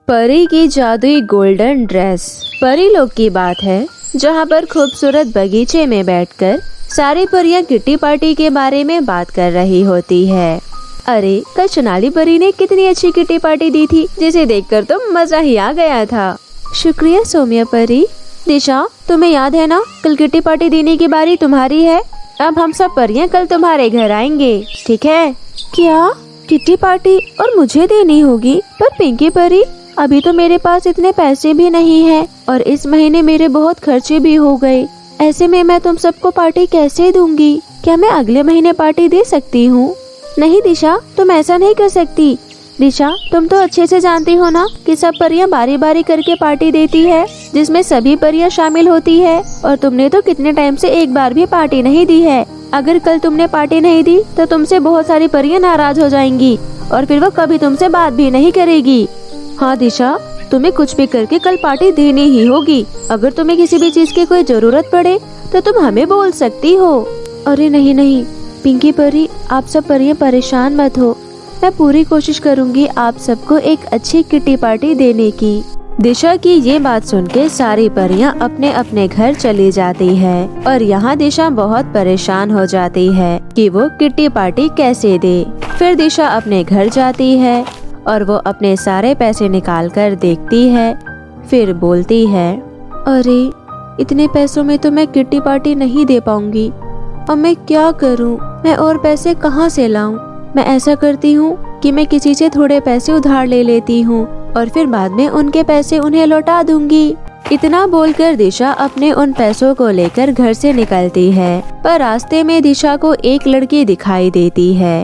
परी की जादुई गोल्डन ड्रेस। परी लोग की बात है जहाँ पर खूबसूरत बगीचे में बैठकर सारी परियां किट्टी पार्टी के बारे में बात कर रही होती है। अरे कल सोनाली परी ने कितनी अच्छी किट्टी पार्टी दी थी, जिसे देखकर तो मजा ही आ गया था। शुक्रिया सौम्या परी। दिशा, तुम्हें याद है ना, कल किट्टी पार्टी देने की बारी तुम्हारी है। अब हम सब परियां कल तुम्हारे घर आएंगे, ठीक है? क्या किट्टी पार्टी और मुझे देनी होगी? पर पिंकी परी, अभी तो मेरे पास इतने पैसे भी नहीं है और इस महीने मेरे बहुत खर्चे भी हो गए। ऐसे में मैं तुम सबको पार्टी कैसे दूंगी? क्या मैं अगले महीने पार्टी दे सकती हूँ? नहीं दिशा, तुम ऐसा नहीं कर सकती। दिशा, तुम तो अच्छे से जानती हो ना कि सब परियां बारी बारी करके पार्टी देती है, जिसमें सभी परियां शामिल होती है। और तुमने तो कितने टाइम से एक बार भी पार्टी नहीं दी है। अगर कल तुमने पार्टी नहीं दी तो तुमसे बहुत सारी परियां नाराज हो जाएंगी और फिर वो कभी तुमसे बात भी नहीं करेगी। हाँ दिशा, तुम्हें कुछ भी करके कल पार्टी देनी ही होगी। अगर तुम्हें किसी भी चीज की कोई जरूरत पड़े तो तुम हमें बोल सकती हो। अरे नहीं नहीं पिंकी परी, आप सब परियां परेशान मत हो। मैं पूरी कोशिश करूंगी आप सबको एक अच्छी किट्टी पार्टी देने की। दिशा की ये बात सुन के सारी परियां अपने अपने घर चली जाती है और यहाँ दिशा बहुत परेशान हो जाती है कि वो किट्टी पार्टी कैसे दे। फिर दिशा अपने घर जाती है और वो अपने सारे पैसे निकाल कर देखती है। फिर बोलती है, अरे इतने पैसों में तो मैं किट्टी पार्टी नहीं दे पाऊंगी। अब मैं क्या करूं? मैं और पैसे कहां से लाऊं? मैं ऐसा करती हूं कि मैं किसी से थोड़े पैसे उधार ले लेती हूं और फिर बाद में उनके पैसे उन्हें लौटा दूंगी। इतना बोलकर दिशा अपने उन पैसों को लेकर घर से निकलती है। पर रास्ते में दिशा को एक लड़की दिखाई देती है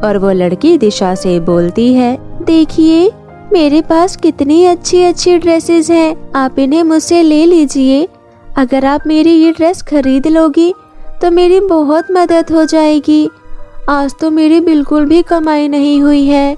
और वो लड़की दिशा से बोलती है, देखिए मेरे पास कितनी अच्छी अच्छी ड्रेसेस हैं, आप इन्हें मुझसे ले लीजिए। अगर आप मेरी ये ड्रेस खरीद लोगी तो मेरी बहुत मदद हो जाएगी। आज तो मेरी बिल्कुल भी कमाई नहीं हुई है।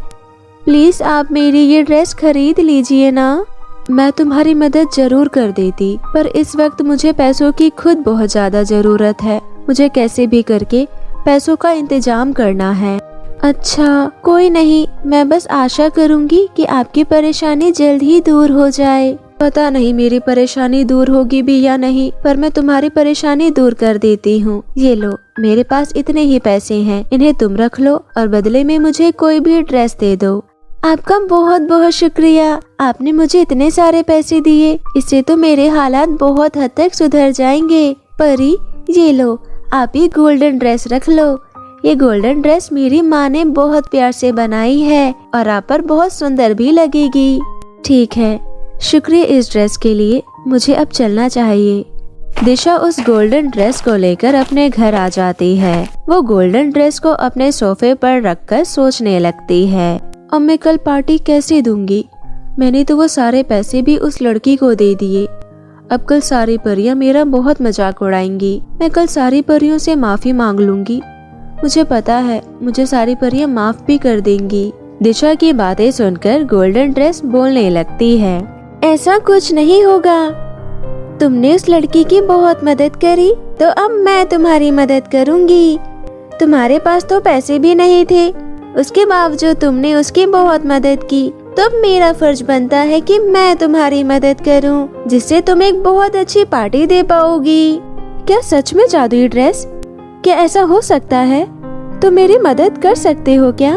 प्लीज आप मेरी ये ड्रेस खरीद लीजिए ना। मैं तुम्हारी मदद जरूर कर देती, पर इस वक्त मुझे पैसों की खुद बहुत ज्यादा जरूरत है। मुझे कैसे भी करके पैसों का इंतजाम करना है। अच्छा कोई नहीं, मैं बस आशा करूंगी कि आपकी परेशानी जल्द ही दूर हो जाए। पता नहीं मेरी परेशानी दूर होगी भी या नहीं, पर मैं तुम्हारी परेशानी दूर कर देती हूँ। ये लो, मेरे पास इतने ही पैसे हैं, इन्हें तुम रख लो और बदले में मुझे कोई भी ड्रेस दे दो। आपका बहुत बहुत शुक्रिया, आपने मुझे इतने सारे पैसे दिए, इससे तो मेरे हालात बहुत हद तक सुधर जाएंगे। परी, ये लो, आप ये गोल्डन ड्रेस रख लो। ये गोल्डन ड्रेस मेरी माँ ने बहुत प्यार से बनाई है और आप पर बहुत सुंदर भी लगेगी। ठीक है, शुक्रिया इस ड्रेस के लिए, मुझे अब चलना चाहिए। दिशा उस गोल्डन ड्रेस को लेकर अपने घर आ जाती है। वो गोल्डन ड्रेस को अपने सोफे पर रखकर सोचने लगती है, अब मैं कल पार्टी कैसे दूंगी? मैंने तो वो सारे पैसे भी उस लड़की को दे दिए। अब कल सारी परियां मेरा बहुत मजाक उड़ाएंगी। मैं कल सारी परियों से माफी मांग लूंगी। मुझे पता है मुझे सारी परियां माफ भी कर देंगी। दिशा की बातें सुनकर गोल्डन ड्रेस बोलने लगती है, ऐसा कुछ नहीं होगा। तुमने उस लड़की की बहुत मदद करी, तो अब मैं तुम्हारी मदद करूंगी। तुम्हारे पास तो पैसे भी नहीं थे, उसके बावजूद तुमने उसकी बहुत मदद की, तो अब मेरा फर्ज बनता है कि मैं तुम्हारी मदद करूं, जिससे तुम एक बहुत अच्छी पार्टी दे पाओगी। क्या सच में जादुई ड्रेस? क्या ऐसा हो सकता है? तुम मेरी मदद कर सकते हो क्या?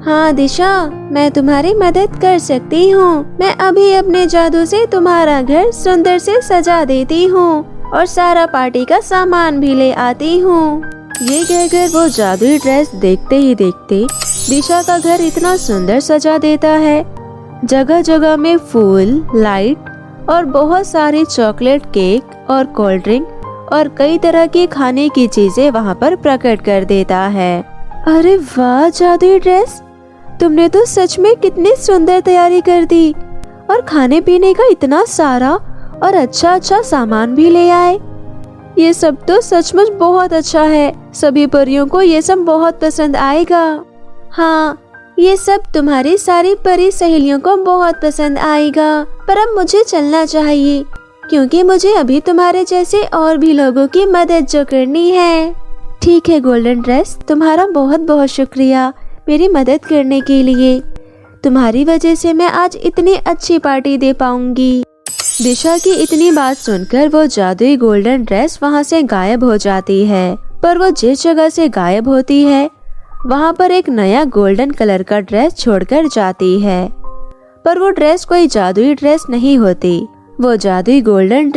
हाँ दिशा, मैं तुम्हारी मदद कर सकती हूँ। मैं अभी अपने जादू से तुम्हारा घर सुंदर से सजा देती हूँ और सारा पार्टी का सामान भी ले आती हूँ। ये कहकर वो जादुई ड्रेस देखते ही देखते दिशा का घर इतना सुंदर सजा देता है। जगह जगह में फूल, लाइट और बहुत सारी चॉकलेट, केक और कोल्ड ड्रिंक और कई तरह की खाने की चीजें वहाँ पर प्रकट कर देता है। अरे वाह जादुई ड्रेस, तुमने तो सच में कितनी सुंदर तैयारी कर दी और खाने पीने का इतना सारा और अच्छा अच्छा सामान भी ले आए। ये सब तो सचमुच बहुत अच्छा है। सभी परियों को ये सब बहुत पसंद आएगा। हाँ, ये सब तुम्हारी सारी परी सहेलियों को बहुत पसंद आएगा। पर अब मुझे चलना चाहिए, क्योंकि मुझे अभी तुम्हारे जैसे और भी लोगों की मदद जो करनी है। ठीक है गोल्डन ड्रेस, तुम्हारा बहुत बहुत शुक्रिया मेरी मदद करने के लिए। तुम्हारी वजह से मैं आज इतनी अच्छी पार्टी दे पाऊंगी। दिशा की इतनी बात सुनकर वो जादुई गोल्डन ड्रेस वहाँ से गायब हो जाती है। पर वो जिस जगह से गायब होती है वहाँ पर एक नया गोल्डन कलर का ड्रेस छोड़कर जाती है। पर वो ड्रेस कोई जादुई ड्रेस नहीं होती। वो जादुई गोल्डन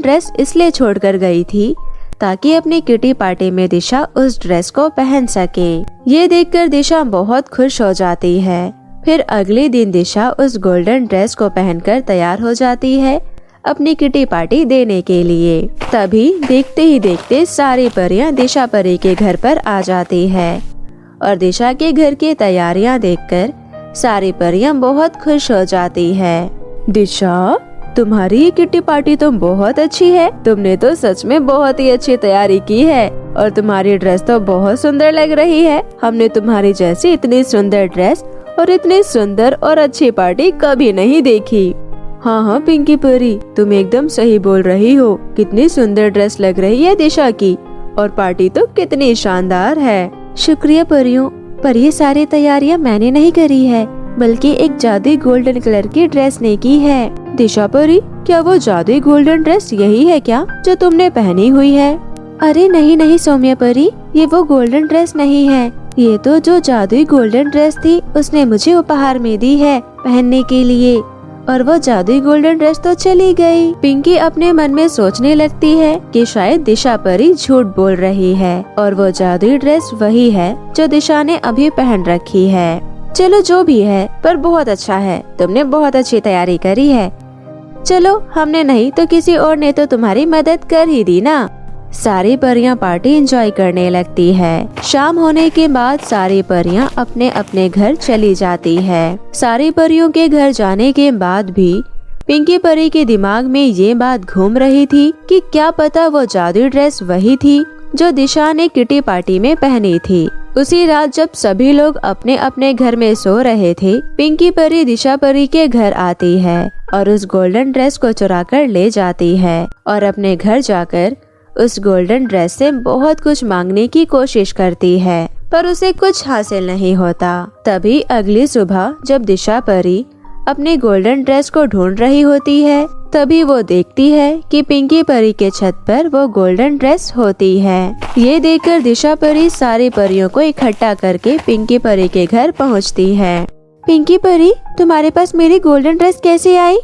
ड्रेस इसलिए छोड़कर गई थी ताकि अपनी किटी पार्टी में दिशा उस ड्रेस को पहन सके। ये देखकर दिशा बहुत खुश हो जाती है। फिर अगले दिन दिशा उस गोल्डन ड्रेस को पहनकर तैयार हो जाती है अपनी किटी पार्टी देने के लिए। तभी देखते ही देखते सारी परियां दिशा परी के घर पर आ जाती है और दिशा के घर की तैयारियां देखकर सारी परियां बहुत खुश हो जाती है। दिशा, तुम्हारी ये किटी पार्टी तो बहुत अच्छी है। तुमने तो सच में बहुत ही अच्छी तैयारी की है और तुम्हारी ड्रेस तो बहुत सुंदर लग रही है। हमने तुम्हारी जैसी इतनी सुंदर ड्रेस और इतनी सुंदर और अच्छी पार्टी कभी नहीं देखी। हाँ पिंकी परी, तुम एकदम सही बोल रही हो। कितनी सुंदर ड्रेस लग रही है दिशा की और पार्टी तो कितनी शानदार है। शुक्रिया परियों, पर ये सारी तैयारियां मैंने नहीं करी है बल्कि एक जादुई गोल्डन कलर की ड्रेस ने की है। दिशा परी, क्या वो जादुई गोल्डन ड्रेस यही है क्या जो तुमने पहनी हुई है? अरे नहीं सौम्या परी, ये वो गोल्डन ड्रेस नहीं है। ये तो जो जादुई गोल्डन ड्रेस थी उसने मुझे उपहार में दी है पहनने के लिए, और वो जादुई गोल्डन ड्रेस तो चली गई। पिंकी अपने मन में सोचने लगती है कि शायद दिशा परी झूठ बोल रही है और वो जादुई ड्रेस वही है जो दिशा ने अभी पहन रखी है। चलो जो भी है, पर बहुत अच्छा है। तुमने बहुत अच्छी तैयारी करी है। चलो, हमने नहीं तो किसी और ने तो तुम्हारी मदद कर ही दी ना। सारी परियां पार्टी एंजॉय करने लगती है। शाम होने के बाद सारी परियां अपने अपने घर चली जाती है। सारी परियों के घर जाने के बाद भी पिंकी परी के दिमाग में ये बात घूम रही थी कि क्या पता वो जादुई ड्रेस वही थी जो दिशा ने किटी पार्टी में पहनी थी। उसी रात जब सभी लोग अपने अपने घर में सो रहे थे, पिंकी परी दिशा परी के घर आती है और उस गोल्डन ड्रेस को चुरा कर ले जाती है और अपने घर जाकर उस गोल्डन ड्रेस से बहुत कुछ मांगने की कोशिश करती है, पर उसे कुछ हासिल नहीं होता। तभी अगली सुबह जब दिशा परी अपने गोल्डन ड्रेस को ढूंढ रही होती है, तभी वो देखती है कि पिंकी परी के छत पर वो गोल्डन ड्रेस होती है। ये देखकर दिशा परी सारी परियों को इकट्ठा करके पिंकी परी के घर पहुंचती है। पिंकी परी, तुम्हारे पास मेरी गोल्डन ड्रेस कैसे आई?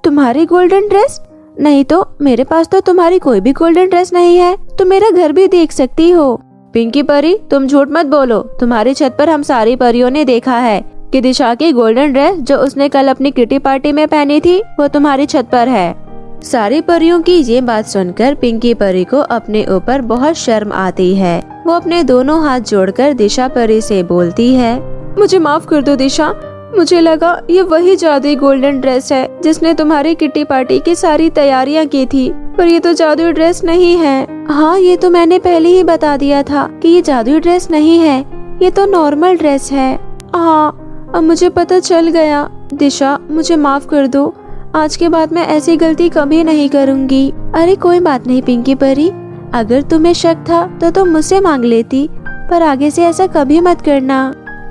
तुम्हारी गोल्डन ड्रेस? नहीं तो मेरे पास तो तुम्हारी कोई भी गोल्डन ड्रेस नहीं है। तुम मेरा घर भी देख सकती हो। पिंकी परी, तुम झूठ मत बोलो। तुम्हारी छत पर हम सारी परियों ने देखा है कि दिशा की गोल्डन ड्रेस जो उसने कल अपनी किटी पार्टी में पहनी थी वो तुम्हारी छत पर है। सारी परियों की ये बात सुनकर पिंकी परी को अपने ऊपर बहुत शर्म आती है। वो अपने दोनों हाथ जोड़कर दिशा परी से बोलती है, मुझे माफ कर दो दिशा। मुझे लगा ये वही जादुई गोल्डन ड्रेस है जिसने तुम्हारी किटी पार्टी की सारी तैयारियां की थी, पर ये तो जादुई ड्रेस नहीं है। हाँ, ये तो मैंने पहले ही बता दिया था कि ये जादुई ड्रेस नहीं है, ये तो नॉर्मल ड्रेस है। हाँ, अब मुझे पता चल गया। दिशा, मुझे माफ कर दो। आज के बाद मैं ऐसी गलती कभी नहीं करूँगी। अरे कोई बात नहीं पिंकी परी, अगर तुम्हें शक था तो तुम मुझसे मांग लेती, पर आगे से ऐसा कभी मत करना।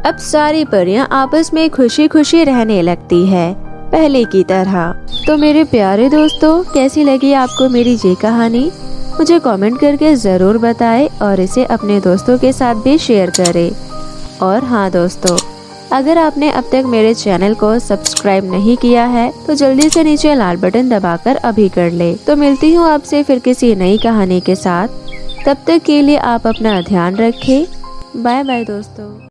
अब सारी परियां आपस में खुशी खुशी रहने लगती है पहले की तरह। तो मेरे प्यारे दोस्तों, कैसी लगी आपको मेरी ये कहानी? मुझे कमेंट करके ज़रूर बताएं और इसे अपने दोस्तों के साथ भी शेयर करें। और हाँ दोस्तों, अगर आपने अब तक मेरे चैनल को सब्सक्राइब नहीं किया है तो जल्दी से नीचे लाल बटन दबाकर अभी कर ले। तो मिलती हूँ आपसे फिर किसी नई कहानी के साथ। तब तक के लिए आप अपना ध्यान रखें। बाय बाय दोस्तों।